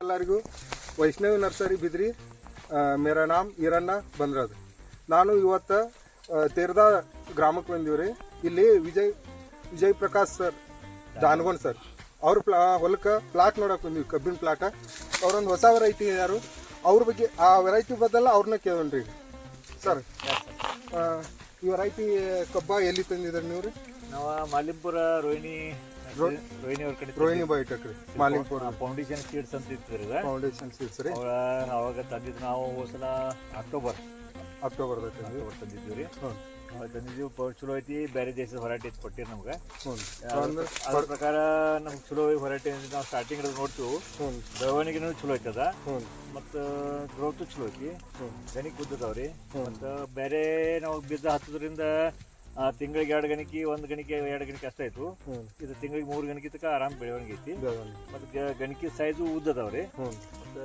ಎಲ್ಲರಿಗೂ ವೈಷ್ಣವಿ ನರ್ಸರಿ ಬಿದ್ರಿ. ಮೇರಾ ನಾಮ್ ಈರಣ್ಣ ಬಂದ್ರದ್. ನಾನು ಇವತ್ತು ತೇರ್ದಾ ಗ್ರಾಮಕ್ಕೆ ಬಂದೀವ್ರಿ. ಇಲ್ಲಿ ವಿಜಯ್ ಪ್ರಕಾಶ್ ಸರ್ ಜಾನಗೋನ್ ಸರ್ ಅವ್ರ ಹೊಲಕ್ಕೆ ಪ್ಲಾಟ್ ನೋಡಕ್ಕೆ ಬಂದೀವಿ, ಕಬ್ಬಿನ ಪ್ಲಾಟ. ಅವ್ರೊಂದು ಹೊಸ ವೆರೈಟಿ ಯಾರು ಅವ್ರ ಬಗ್ಗೆ ಆ ವೆರೈಟಿ ಬದಲ್ಲ ಅವ್ರನ್ನ ಕೇಳೋಣ್ರಿ. ಸರ್, ಈ ವೆರೈಟಿ ಕಬ್ಬ ಎಲ್ಲಿ ತಂದಿದ್ದಾರೆ ನೀವು ರೀ? ನಾವು ಮಾಲಿಂಪುರ ರೋಹಿಣಿ ಅವ್ರ ಕಡೆ ರೋಹಿಣಿ ಬಯೋಟೆಕ್ ರೀ, ಮಾಲಿಂಪುರ ಫೌಂಡೇಶನ್ ಸೀಡ್ಸ್ ಅಂತ ಇತ್ತು. ಫೌಂಡೇಶನ್ ಸೀಡ್ಸ್ ರೀ. ಅವಾಗ ತಂದಿದ್ದು ನಾವು ಸಲ ಅಕ್ಟೋಬರ್ದಾಗ ತಂದಿದ್ವಿ ರೀ. ಅವಾಗ ತಂದಿದ್ವಿ, ಚಲೋ ಐತಿ. ಬೇರೆ ದೇಶದ ಹೊರಾಟಿ ಐತಿ ಕೊಟ್ಟಿರಿ ನಮ್ಗೆ. ಅದ್ರ ಪ್ರಕಾರ ನಮ್ಗೆ ಚಲೋ ಹೊರಾಟಿ ನಾವು ಸ್ಟಾರ್ಟಿಂಗ್ ನೋಡ್ತೀವಿ. ಬೆಳವಣಿಗೆನೂ ಚಲೋ ಐತದ, ಮತ್ತು ಗ್ರೋತು ಚಲೋ ಐತಿ, ಗಣಿಕೆ ಉದ್ದದವ್ರಿ. ಮತ್ತು ಬೇರೆ ನಾವು ಬೀಜ ಹತ್ತೋದ್ರಿಂದ ತಿಂಗಳಿಗೆ 2 ಗಣಿಕೆ, 1 ಗಣಿಕೆ 2 ಗಣಿಕೆ ಅಷ್ಟೇ ಆಯ್ತು. ಇದು ತಿಂಗಳಿಗೆ 3 ಗಣಿಕೆ ತನಕ ಆರಾಮ್ ಬೆಳವಣಿಗೆ ಐತಿ. ಮತ್ತು ಗಣಿಕೆ ಸೈಜು ಉದ್ದದವ್ರಿ. ಮತ್ತು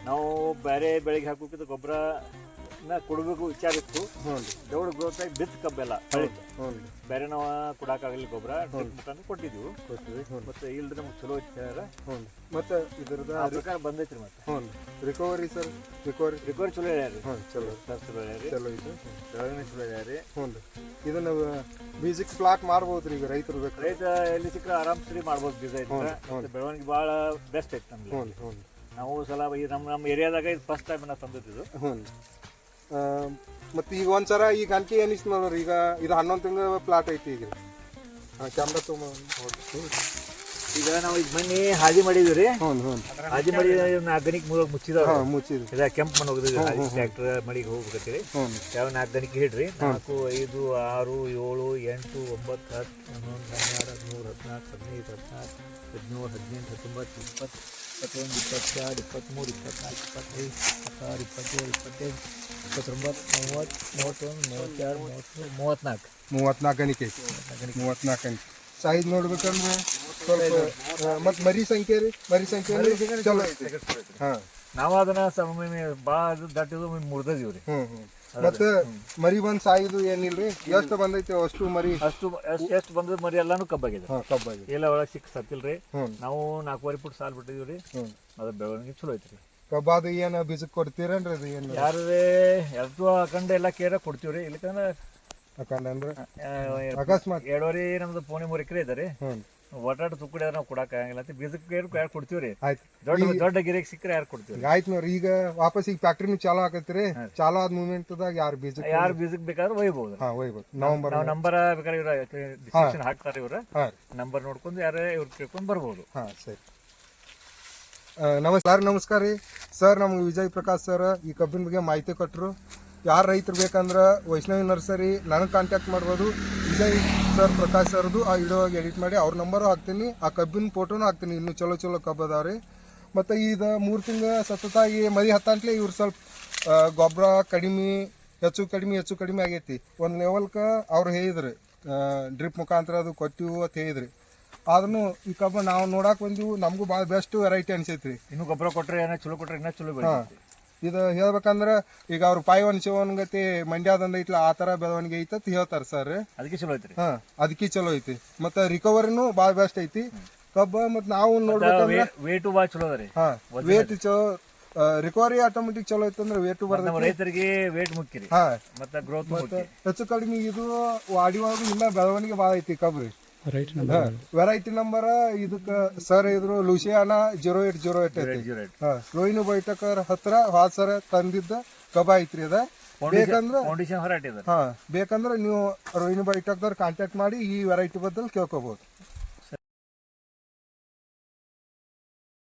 ನಾವು ಬೇರೆ ಬೆಳೆಗೆ ಹಾಕೋಕ್ಕಿಂತ ಗೊಬ್ಬರ ಕೊಡಬೇಕು ವಿಚಾರ ಇತ್ತು. ದೌಡ್ ಗ್ರೋತ್ ಆಗಿ ಬಿತ್ತು ಕಬ್ಬೆಲ್ಲ ಬೇರೆ ನಾವು ಕೊಡಕ್ಕಾಗಲಿ ಗೊಬ್ಬರ ಮುಖಾಂತರ ಕೊಟ್ಟಿದ್ವಿ. ಮತ್ತೆ ಇಲ್ರಿ ನಮ್ಗೆ ಚಲೋ ಐತಿ. ಮತ್ತೆ ಇದ್ರದ ಪ್ರಕಾರ ಬಂದೈತ್ರಿ. ಮತ್ತೆ ರಿಕವರಿ ಸರ್, ರಿಕವರಿ ಚಲೋ ಹೇಳ್ಯಾರಿ. ಚಲೋ ಚಲೋ ಹೇಳ್ಯಾರಿ, ಚಲೋ ಐತಿ, ಬೆಳವಣಿಗೆ ಚಲೋ ಹೇಳ್ಯಾರಿ. ಇದನ್ನ ಬೀಜಕ್ಕೆ ಪ್ಲಾಟ್ ಮಾಡ್ಬೋದ್ರಿ. ಈಗ ರೈತರು ಬೇಕು, ರೈತ ಎಲ್ಲಿ ಸಿಕ್ಕರೆ ಆರಾಮ್ ಸರಿ ಮಾಡ್ಬೋದು. ಬೀಜ ಐತಿ, ಬೆಳವಣಿಗೆ ಭಾಳ ಬೆಸ್ಟ್ ಐತಿ ನಮ್ಗೆ. ನಾವು ಸಲ ನಮ್ಮ ಏರಿಯಾದಾಗ ಇದು ಫಸ್ಟ್ ಟೈಮ್ ನಾವು ತಂದಿದ್ದು. ಮತ್ತೆ ಈಗ ಒಂದ್ಸರ ಈ ಗಣಿಕೆ ಏನಿಸ್ತು ನೋಡ್ರಿ. ಈಗ ಇದು 11 ತಿಂಗಳ ಪ್ಲಾಟ್ ಐತಿ. ಈಗ ಕ್ಯಾಮ್ರಾ ಈಗ ನಾವು ಈಗ ಮೊನ್ನೆ ಹಾದಿ ಮಾಡಿದ್ವಿ ರೀ. ಹಾದಿ ಮಾಡಿ 4 ಗಣಿಕೆ ಮುಚ್ಚಿದ ಕೆಂಪು ಮಣ್ಣು ಹೋಗಿದ್ವಿ. ಟ್ರ್ಯಾಕ್ಟರ್ ಮಳಿಗೆ ಹೋಗ್ಬೇಕಂತೀರಿ. ಯಾವ 4 ಗಣಿಕೆ ಹಿಡ್ರಿ. 4, 5, 6, 7, 8, 9, 10, 11, 12, 13, 14, 15, 16, 17, 18, 19, 20, 21, 22, 23, 24, 25, 26, 27, 28, 29, 30, 31, 32, 34 ಗಣಿಕೆ ಐತಿ. 34 ಗಣಿಕೆ ಸೈಜ್ ನೋಡ್ಬೇಕಂದ್ರೆ ಸ್ವಲ್ಪ. ಮತ್ತೆ ಮರಿ ಸಂಖ್ಯೆ ರೀ, ಮರಿ ಸಂಖ್ಯೆ ಚಲೋ ಐತಿ. ನಾವು ಅದನ್ನ ಭಾಳ ದಟ್ಟಿದ್ದು ಮುರಿದಿದ್ದೀವಿ ರೀ. ಮತ್ತೆ ಮರಿ ಬಂದ್ ಸಾಯಿದು ಏನಿಲ್ರಿ, ಎಷ್ಟು ಬಂದೈತಿ ಅಷ್ಟು ಮರಿ, ಎಷ್ಟು ಬಂದ ಮರಿ ಎಲ್ಲಾನು ಕಬ್ಬಾಗಿದೆ. ಎಲ್ಲ ಒಳಗೆ ಸಿಕ್ಕ ಸತ್ತಿಲ್ರಿ. ನಾವು 4.5 ಫುಟ್ ಸಾಲ್ ಬಿಟ್ಟಿದೀವಿ ರೀ. ಅದ್ರ ಬೆಳವಣಿಗೆ ಚಲೋ ಐತ್ರಿ. ಕಬ್ಬಾದ ಏನ ಬೀಜಕ್ಕೆ ಕೊಡ್ತೀರೇನ್ರಿ? ಅದು ಏನು ಯಾರೇ ಎರಡು ಹಾಕೊಂಡು ಎಲ್ಲ ಕೇರ ಕೊಡ್ತೀವ್ರಿ. ಇಲ್ಲಕಂದ್ರೆ ಯಾಕಂದ್ರೆ ಅಕಸ್ಮಾತ್ 2.5 ನಮ್ದು 3 ಎಕರೆ ಇದೆ ರೀ. ಒಟ್ಟಾಟ ತುಕ್ಕಡಿ ನಾವು ಕೊಡಕ್ ಆಗಂಗಿಲ್ಲ ಅಂತ ಬೀಜಕ್ಕೆ ಯಾರು ಕೊಡ್ತೀವ್ರಿ. ದೊಡ್ಡ ಗಿರಿಕ್ ಸಿಕ್ಕರೆ ಯಾರು ಕೊಡ್ತೀವಿ. ಆಯ್ತು ನೋಡ್ರಿ. ಈಗ ವಾಪಸ್ ಈಗ ಫ್ಯಾಕ್ಟ್ರಿನೂ ಚಾಲೂ ಆಗತ್ರಿ. ಚಾಲೂ ಆದ ಮೂಮೆಂಟ್ದಾಗ ಯಾರು ಬೀಜಕ್ಕೆ ಬೇಕಾದ್ರೆ ಒಯ್ಬಹುದು. ನಂಬರ್ ಬೇಕಾದ್ರೆ ಡಿಸ್ಕ್ರಿಪ್ಷನ್ ಹಾಕ್ತಾರೆ. ಇವ್ರ ನಂಬರ್ ನೋಡ್ಕೊಂಡು ಯಾರೇ ಇವ್ರು ಕೇಳ್ಕೊಂಡು ಬರ್ಬೋದು. ಸರಿ. ನಮಸ್ಕಾರ ರೀ ಸರ್. ನಮ್ಗೆ ವಿಜಯ್ ಪ್ರಕಾಶ್ ಸರ್ ಈ ಕಬ್ಬಿನ ಬಗ್ಗೆ ಮಾಹಿತಿ ಕೊಟ್ಟರು. ಯಾರು ರೈತರು ಬೇಕಂದ್ರೆ ವೈಷ್ಣವಿ ನರ್ಸರಿ ನನಗೆ ಕಾಂಟ್ಯಾಕ್ಟ್ ಮಾಡ್ಬೋದು. ವಿಜಯ್ ಸರ್ ಪ್ರಕಾಶ್ ಸರ್ದು ಆ ವಿಡಿಯೋಗೆ ಎಡಿಟ್ ಮಾಡಿ ಅವ್ರ ನಂಬರು ಹಾಕ್ತೀನಿ, ಆ ಕಬ್ಬಿನ ಫೋಟೋನು ಹಾಕ್ತೀನಿ. ಇನ್ನೂ ಚಲೋ ಕಬ್ಬು ಅದಾವ್ರಿ. ಮತ್ತು ಇದು 3 ತಿಂಗಳ ಸತತಾಗಿ ಮರಿ ಹತ್ತಂಟ್ಲೆ ಇವ್ರು ಸ್ವಲ್ಪ ಗೊಬ್ಬರ ಹೆಚ್ಚು ಕಡಿಮೆ ಆಗೈತಿ. ಒಂದು ಲೆವೆಲ್ಗೆ ಅವ್ರು ಹೇಳಿದ್ರಿ, ಡ್ರಿಪ್ ಮುಖಾಂತರ ಅದು ಕೊಟ್ಟಿವು ಅಂತ ಹೇಳಿದ್ರಿ. ಆದ್ರೂ ಈ ಕಬ್ಬ ನಾವು ನೋಡಕ್ ಬಂದಿವು, ನಮಗೂ ಭಾಳ ಬೆಸ್ಟ್ ವೆರೈಟಿ ಅನ್ಸೈತ್ರಿ. ಇನ್ನು ಗೊಬ್ಬರ ಕೊಟ್ಟರೆ ಚಲೋ ಕೊಟ್ಟರೆ ಇನ್ನೂ ಚಲೋ ಬೆಳೆಯುತ್ತೆ. ಇದು ಹೇಳ್ಬೇಕಂದ್ರೆ ಈಗ ಅವ್ರು 5-1-7 ಗತಿ ಮಂಡ್ಯದಂದ ಐತ್ಲ ಆ ಥರ ಬೆಳವಣಿಗೆ ಐತತ್ ಹೇಳ್ತಾರೆ ಸರ್. ಅದಕ್ಕೆ ಚಲೋ ಐತ್ರಿ. ಅದಕ್ಕೆ ಚಲೋ ಐತಿ. ಮತ್ತು ರಿಕವರಿನೂ ಭಾಳ ಬೆಸ್ಟ್ ಐತಿ ಕಬ್ಬ. ಮತ್ತು ನಾವು ನೋಡ್ಬೇಕಂದ್ರೆ ವೇಟು ಭಾಳ ಚಲೋ ಅದ ರೀ. ವೇಟ್ ಚಲೋ, ರಿಕವರಿ ಆಟೋಮೆಟಿಕ್ ಚಲೋ ಐತೆ ಅಂದ್ರೆ ವೇಟು ಬರ್ತದೆ. ರೈತರಿಗೆ ವೇಟ್ ಮುಖ್ಯ ರೀ. ಮತ್ತೆ ಗ್ರೋತ್ ಹೆಚ್ಚು ಕಡಿಮೆ ಇದು ವಾಡಿ ಒಳಗೂ ಇನ್ನ ಬೆಳವಣಿಗೆ ಭಾಳ ಐತಿ ಕಬ್ಬು ರೀ. ವೆರೈಟಿ ನಂಬರ್ ಇದಕ್ಕೆ ಸರ್ ಇದ್ರು ಲೂಸಿಯಾನಾ 0808 ಐತಿ. ರೋಹಿಣಿ ಬೈಟಕರ್ ಹತ್ರ ಹಾದ್ ಸರ ತಂದಿದ್ದ ಕಬ್ಬ ಐತ್ರಿ. ಅದ ಬೇಕಂದ್ರೆ ನೀವು ರೋಹಿಣಿ ಬೈಟಕ್ದವ್ರು ಕಾಂಟ್ಯಾಕ್ಟ್ ಮಾಡಿ ಈ ವೆರೈಟಿ ಬದಲು ಕೇಳ್ಕೋಬಹುದು.